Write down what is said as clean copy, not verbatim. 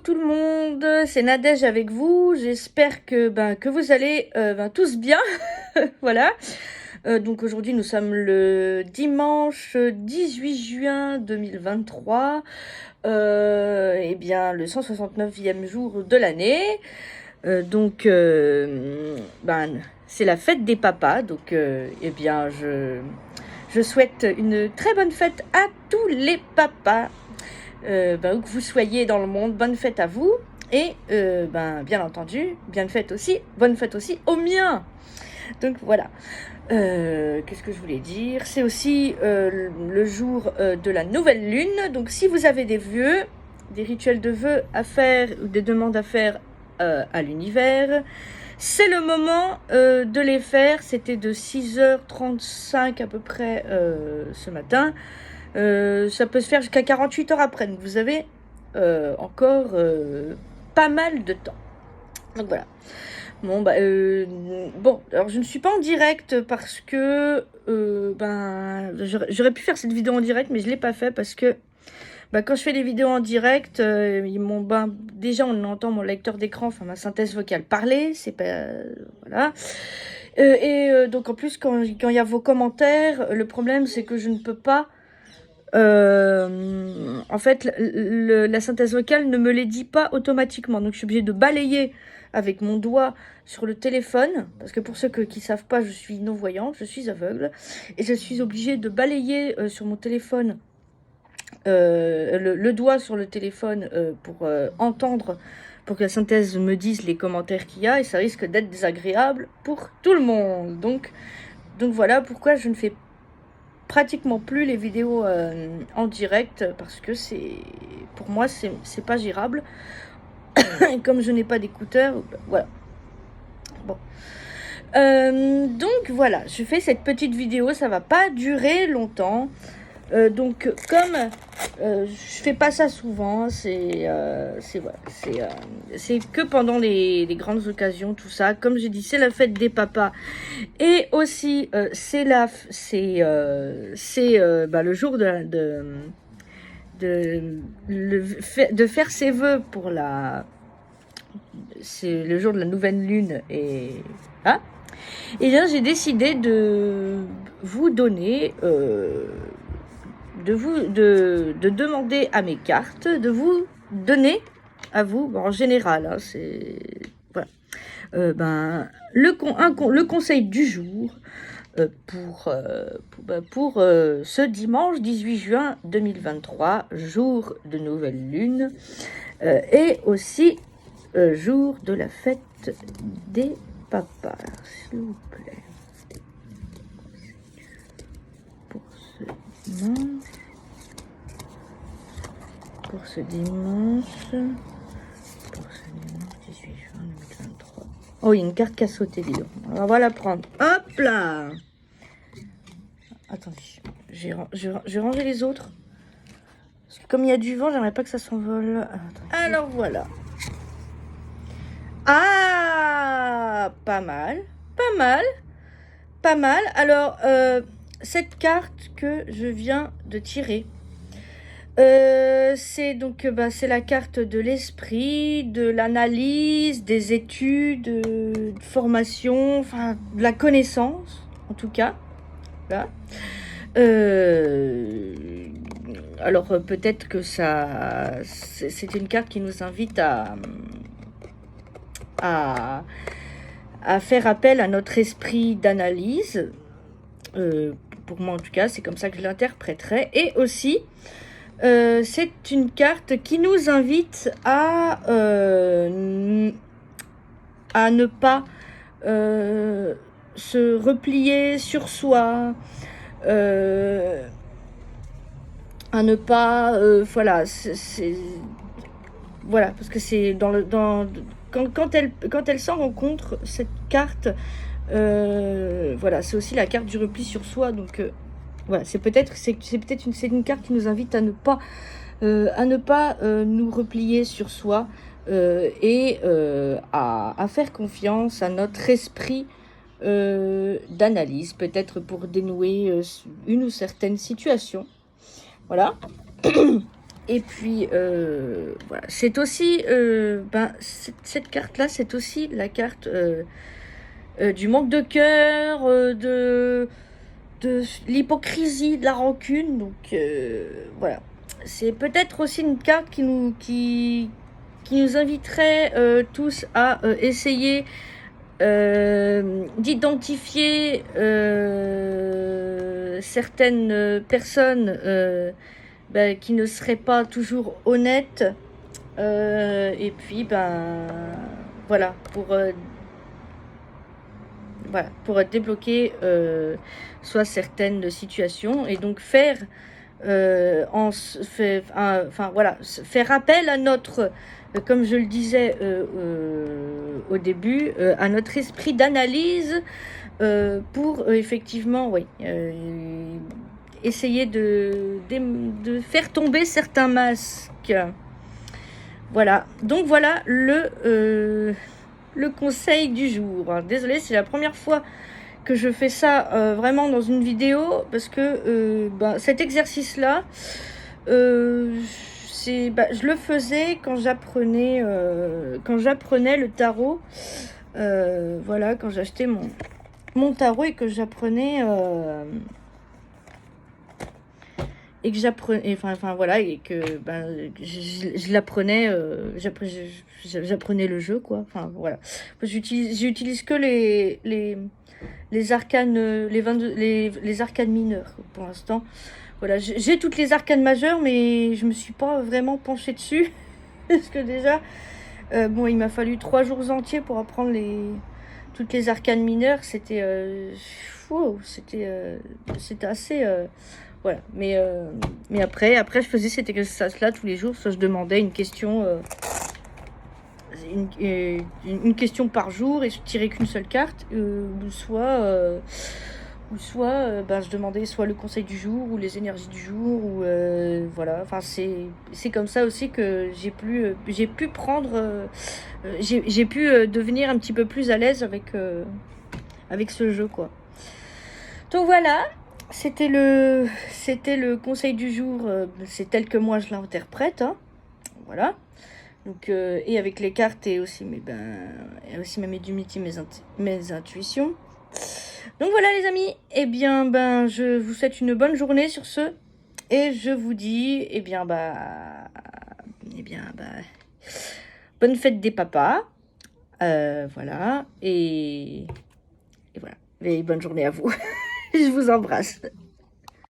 tout le monde, c'est Nadège avec vous. J'espère que vous allez tous bien. Voilà. Donc aujourd'hui nous sommes le dimanche 18 juin 2023. Et bien le 169e jour de l'année. C'est la fête des papas. Donc je souhaite une très bonne fête à tous les papas. Où que vous soyez dans le monde, bonne fête à vous. Et bien entendu, bonne fête aussi aux miens. Donc voilà. Qu'est-ce que je voulais dire? C'est aussi le jour de la nouvelle lune. Donc si vous avez des vœux, des rituels de vœux à faire ou des demandes à faire à l'univers, c'est le moment de les faire. C'était de 6h35 à peu près ce matin. Ça peut se faire jusqu'à 48 heures après. Donc vous avez encore pas mal de temps. Donc voilà. Bon, alors je ne suis pas en direct parce que j'aurais pu faire cette vidéo en direct, mais je ne l'ai pas fait parce que quand je fais des vidéos en direct, déjà on entend mon lecteur d'écran, enfin ma synthèse vocale parler, c'est pas... voilà. Donc en plus, quand il y a vos commentaires, le problème c'est que je ne peux pas... en fait, la synthèse vocale ne me les dit pas automatiquement. Donc, je suis obligée de balayer avec mon doigt sur le téléphone. Parce que pour ceux qui ne savent pas, je suis non-voyante, je suis aveugle. Et je suis obligée de balayer sur mon téléphone, le doigt sur le téléphone pour entendre, pour que la synthèse me dise les commentaires qu'il y a. Et ça risque d'être désagréable pour tout le monde. Donc voilà pourquoi je ne fais pratiquement plus les vidéos en direct parce que pour moi c'est pas gérable. Et comme je n'ai pas d'écouteurs, voilà. Bon, donc voilà, je fais cette petite vidéo, ça va pas durer longtemps. Donc comme je fais pas ça souvent, c'est que pendant les grandes occasions, tout ça. Comme j'ai dit, c'est la fête des papas et aussi c'est le jour de faire ses vœux pour c'est le jour de la nouvelle lune et bien j'ai décidé de vous donner de demander à mes cartes de vous donner à vous, en général, c'est voilà, le conseil du jour pour ce dimanche 18 juin 2023, jour de nouvelle lune et aussi jour de la fête des papas. S'il vous plaît. Pour ce dimanche 18 juin 2023. Oh, il y a une carte qui a sauté, dis donc. On va la prendre. Hop là. Attendez, j'ai rangé les autres. Parce que comme il y a du vent, j'aimerais pas que ça s'envole. Alors voilà. Ah, pas mal. Alors, cette carte que je viens de tirer, c'est la carte de l'esprit, de l'analyse, des études, de formation, enfin de la connaissance en tout cas. Là. Alors peut-être que c'est une carte qui nous invite à faire appel à notre esprit d'analyse. Pour moi en tout cas, c'est comme ça que je l'interpréterai. Et aussi, c'est une carte qui nous invite à ne pas se replier sur soi, à ne pas voilà, voilà, parce que c'est quand elle s'en rencontre, cette carte, voilà, c'est aussi la carte du repli sur soi. Donc voilà, c'est une carte qui nous invite à ne pas nous replier sur soi et à faire confiance à notre esprit d'analyse, peut-être pour dénouer une ou certaine situation. Voilà. Et puis, voilà. C'est aussi, cette carte-là, c'est aussi la carte du manque de cœur, de l'hypocrisie, de la rancune. Donc, voilà. C'est peut-être aussi une carte qui nous inviterait tous à essayer d'identifier certaines personnes qui ne seraient pas toujours honnêtes. Et puis, voilà, pour débloquer soit certaines situations et donc faire faire appel à notre, comme je le disais au début, à notre esprit d'analyse pour effectivement, oui, essayer de faire tomber certains masques. Voilà, donc voilà le conseil du jour. Désolée, c'est la première fois que je fais ça vraiment dans une vidéo, parce que cet exercice-là, je le faisais quand j'apprenais le tarot. Voilà, quand j'achetais mon tarot et que j'apprenais et que j'apprenais, voilà, et que je l'apprenais, j'apprenais le jeu, quoi. Enfin voilà, j'utilise que les arcanes, les arcanes mineures pour l'instant. Voilà, j'ai toutes les arcanes majeures, mais je me suis pas vraiment penchée dessus parce que déjà, bon, il m'a fallu 3 jours entiers pour apprendre toutes les arcanes mineures. C'était c'était assez voilà, mais après je faisais cet exercice-là tous les jours. Soit je demandais une question, une question par jour et je tirais qu'une seule carte, ou soit je demandais soit le conseil du jour ou les énergies du jour, ou voilà. Enfin, c'est comme ça aussi que j'ai pu prendre, j'ai pu devenir un petit peu plus à l'aise avec ce jeu, quoi. Donc voilà. C'était le conseil du jour, c'est tel que moi je l'interprète, hein. Voilà. Donc, et avec les cartes et aussi, aussi ma médiumnité, mes intuitions. Donc voilà les amis, eh bien je vous souhaite une bonne journée sur ce, et je vous dis, bonne fête des papas, voilà, et voilà, et bonne journée à vous. Je vous embrasse.